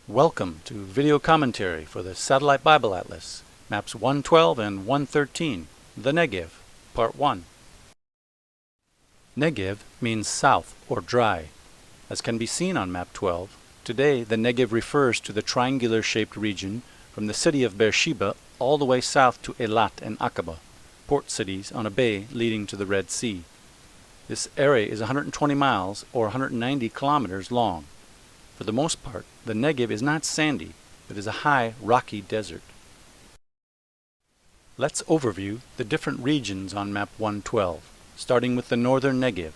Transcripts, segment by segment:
Welcome to video commentary for the Satellite Bible Atlas, Maps 112 and 113, the Negev, Part 1. Negev means south or dry. As can be seen on Map 12, today the Negev refers to the triangular-shaped region from the city of Beersheba all the way south to Eilat and Aqaba, port cities on a bay leading to the Red Sea. This area is 120 miles or 190 kilometers long. For the most part, the Negev is not sandy, but is a high, rocky desert. Let's overview the different regions on Map 112, starting with the northern Negev.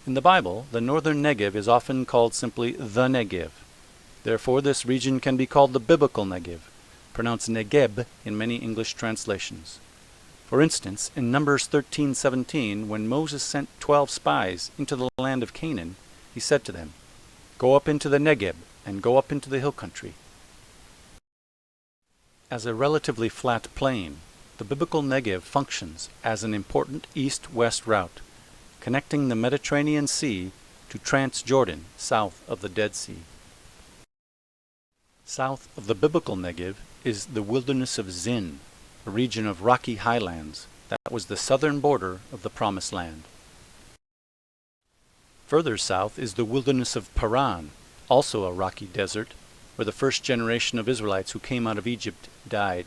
In the Bible, the northern Negev is often called simply the Negev. Therefore, this region can be called the biblical Negev, pronounced Negeb in many English translations. For instance, in Numbers 13:17, when Moses sent 12 spies into the land of Canaan, he said to them, "Go up into the Negeb, and go up into the hill country." As a relatively flat plain, the biblical Negev functions as an important east-west route, connecting the Mediterranean Sea to Transjordan, south of the Dead Sea. South of the biblical Negev is the wilderness of Zin, a region of rocky highlands that was the southern border of the Promised Land. Further south is the wilderness of Paran, also a rocky desert, where the first generation of Israelites who came out of Egypt died.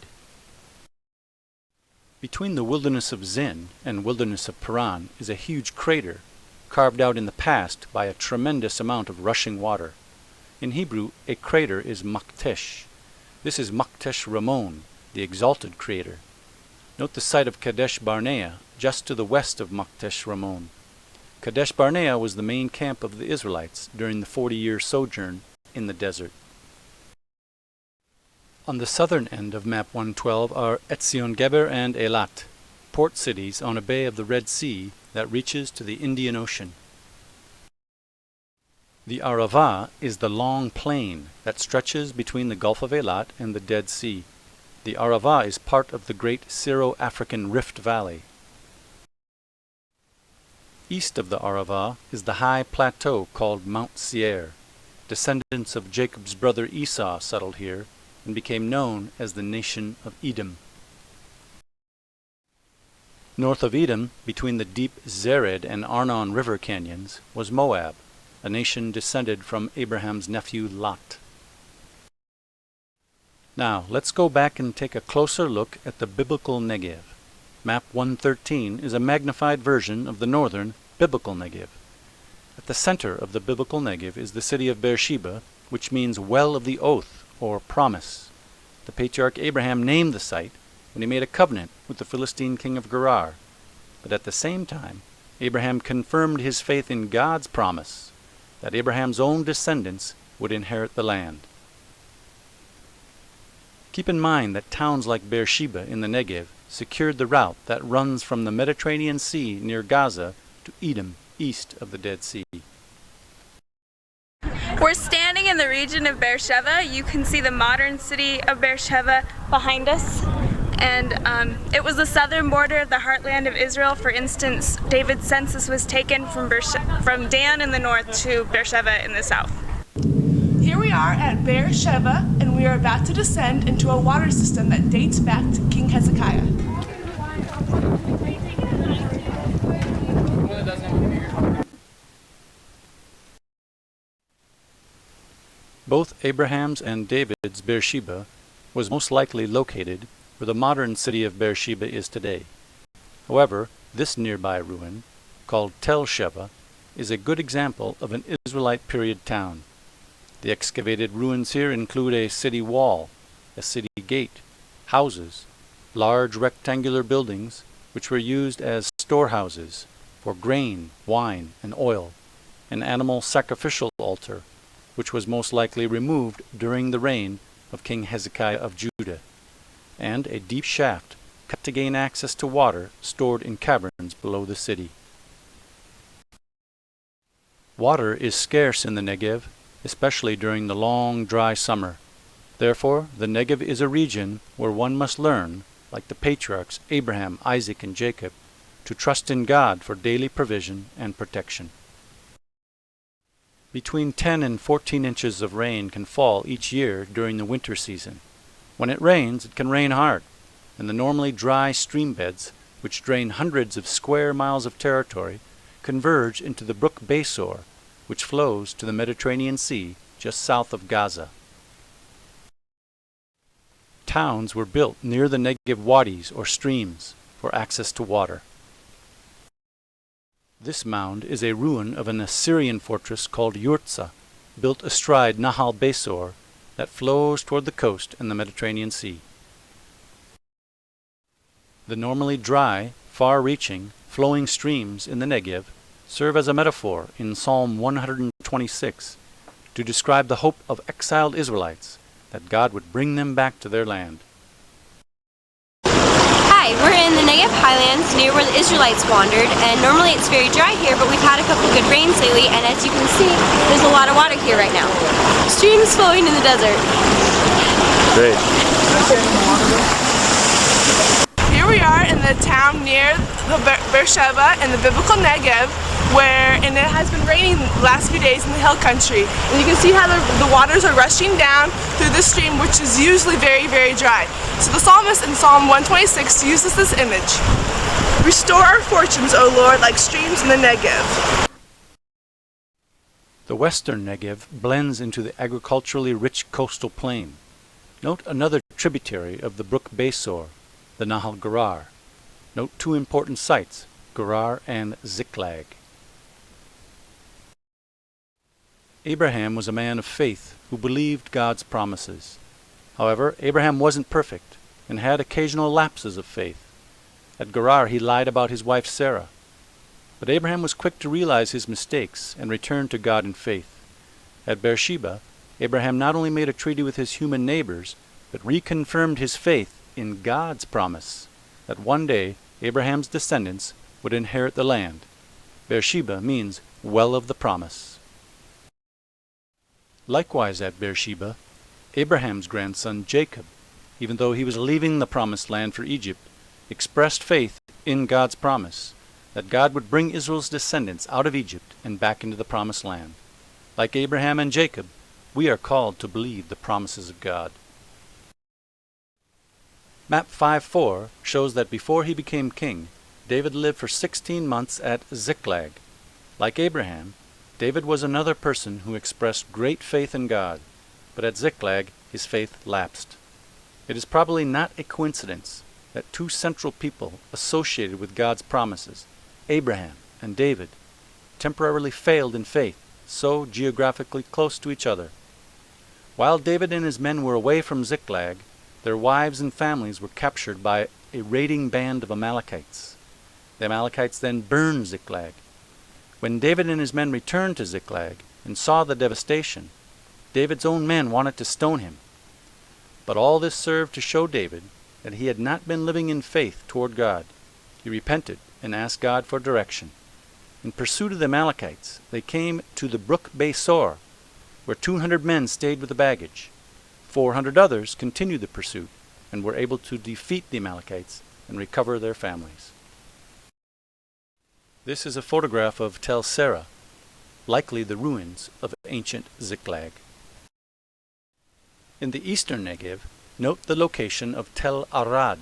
Between the wilderness of Zin and wilderness of Paran is a huge crater, carved out in the past by a tremendous amount of rushing water. In Hebrew, a crater is Maktesh. This is Maktesh Ramon, the exalted crater. Note the site of Kadesh Barnea, just to the west of Maktesh Ramon. Kadesh Barnea was the main camp of the Israelites during the 40-year sojourn in the desert. On the southern end of Map 112 are Etsion-geber and Eilat, port cities on a bay of the Red Sea that reaches to the Indian Ocean. The Arava is the long plain that stretches between the Gulf of Eilat and the Dead Sea. The Arava is part of the Great Syro-African Rift Valley. East of the Arava is the high plateau called Mount Seir. Descendants of Jacob's brother Esau settled here and became known as the nation of Edom. North of Edom, between the deep Zered and Arnon River canyons, was Moab, a nation descended from Abraham's nephew Lot. Now, let's go back and take a closer look at the biblical Negev. Map 113 is a magnified version of the northern biblical Negev. At the center of the biblical Negev is the city of Beersheba, which means well of the oath or promise. The patriarch Abraham named the site when he made a covenant with the Philistine king of Gerar. But at the same time, Abraham confirmed his faith in God's promise that Abraham's own descendants would inherit the land. Keep in mind that towns like Beersheba in the Negev secured the route that runs from the Mediterranean Sea near Gaza to Edom, east of the Dead Sea. We're standing in the region of Beersheba. You can see the modern city of Beersheba behind us. And it was the southern border of the heartland of Israel. For instance, David's census was taken from Dan in the north to Beersheba in the south. Here we are at Beersheba, and we are about to descend into a water system that dates back to King Hezekiah. Both Abraham's and David's Beersheba was most likely located where the modern city of Beersheba is today. However, this nearby ruin, called Tel Sheva, is a good example of an Israelite period town. The excavated ruins here include a city wall, a city gate, houses, large rectangular buildings which were used as storehouses for grain, wine, and oil, an animal sacrificial altar, which was most likely removed during the reign of King Hezekiah of Judah, and a deep shaft cut to gain access to water stored in caverns below the city. Water is scarce in the Negev, especially during the long, dry summer. Therefore, the Negev is a region where one must learn, like the patriarchs Abraham, Isaac, and Jacob, to trust in God for daily provision and protection. Between 10 and 14 inches of rain can fall each year during the winter season. When it rains, it can rain hard, and the normally dry stream beds, which drain hundreds of square miles of territory, converge into the brook Besor, which flows to the Mediterranean Sea just south of Gaza. Towns were built near the Negev wadis or streams for access to water. This mound is a ruin of an Assyrian fortress called Yurtza, built astride Nahal Besor, that flows toward the coast and the Mediterranean Sea. The normally dry, far-reaching, flowing streams in the Negev serve as a metaphor in Psalm 126 to describe the hope of exiled Israelites that God would bring them back to their land. Hi, we're in the Negev Highlands near where the Israelites wandered, and normally it's very dry here, but we've had a couple good rains lately, and as you can see, there's a lot of water here right now. Streams flowing in the desert. Great. Here we are in the town near the Beersheba in the biblical Negev, and it has been raining the last few days in the hill country. And you can see how the waters are rushing down through this stream, which is usually very, very dry. So the psalmist in Psalm 126 uses this image. Restore our fortunes, O Lord, like streams in the Negev. The western Negev blends into the agriculturally rich coastal plain. Note another tributary of the brook Besor, the Nahal Gerar. Note two important sites, Gerar and Ziklag. Abraham was a man of faith who believed God's promises. However, Abraham wasn't perfect and had occasional lapses of faith. At Gerar he lied about his wife Sarah. But Abraham was quick to realize his mistakes and return to God in faith. At Beersheba, Abraham not only made a treaty with his human neighbors, but reconfirmed his faith in God's promise that one day Abraham's descendants would inherit the land. Beersheba means well of the promise. Likewise at Beersheba, Abraham's grandson Jacob, even though he was leaving the promised land for Egypt, expressed faith in God's promise that God would bring Israel's descendants out of Egypt and back into the promised land. Like Abraham and Jacob, we are called to believe the promises of God. Map 5.4 shows that before he became king, David lived for 16 months at Ziklag. Like Abraham, David was another person who expressed great faith in God, but at Ziklag his faith lapsed. It is probably not a coincidence that two central people associated with God's promises, Abraham and David, temporarily failed in faith, so geographically close to each other. While David and his men were away from Ziklag, their wives and families were captured by a raiding band of Amalekites. The Amalekites then burned Ziklag. When David and his men returned to Ziklag and saw the devastation, David's own men wanted to stone him. But all this served to show David that he had not been living in faith toward God. He repented and asked God for direction. In pursuit of the Amalekites, they came to the brook Besor, where 200 men stayed with the baggage. 400 others continued the pursuit and were able to defeat the Amalekites and recover their families. This is a photograph of Tel Serah, likely the ruins of ancient Ziklag. In the eastern Negev, note the location of Tel Arad.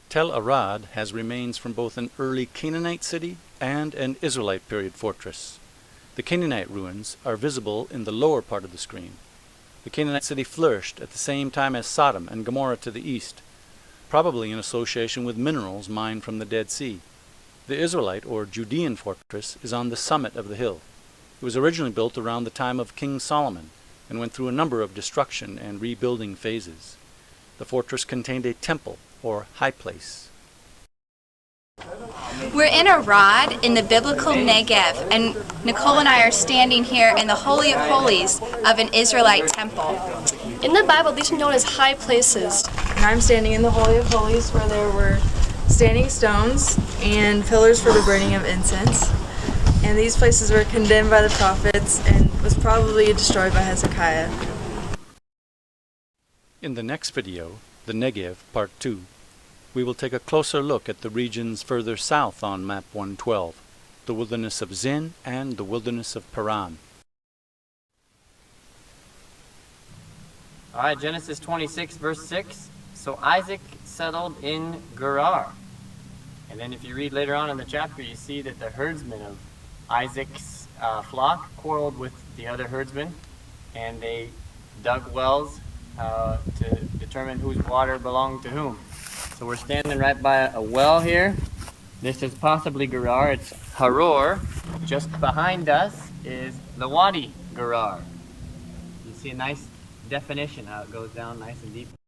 Tel Arad has remains from both an early Canaanite city and an Israelite period fortress. The Canaanite ruins are visible in the lower part of the screen. The Canaanite city flourished at the same time as Sodom and Gomorrah to the east, probably in association with minerals mined from the Dead Sea. The Israelite or Judean fortress is on the summit of the hill. It was originally built around the time of King Solomon and went through a number of destruction and rebuilding phases. The fortress contained a temple or high place. We're in Arad in the biblical Negev, and Nicole and I are standing here in the Holy of Holies of an Israelite temple. In the Bible, these are known as high places. And I'm standing in the Holy of Holies where there were standing stones and pillars for the burning of incense. And these places were condemned by the prophets and was probably destroyed by Hezekiah. In the next video, the Negev, Part 2, we will take a closer look at the regions further south on Map 112. the wilderness of Zin, and the wilderness of Paran. All right, Genesis 26, verse 6. So Isaac settled in Gerar. And then if you read later on in the chapter, you see that the herdsmen of Isaac's flock quarreled with the other herdsmen, and they dug wells to determine whose water belonged to whom. So we're standing right by a well here. This is possibly Gerar. It's Haror. Just behind us is the Wadi Gerar. You see a nice definition how it goes down nice and deep.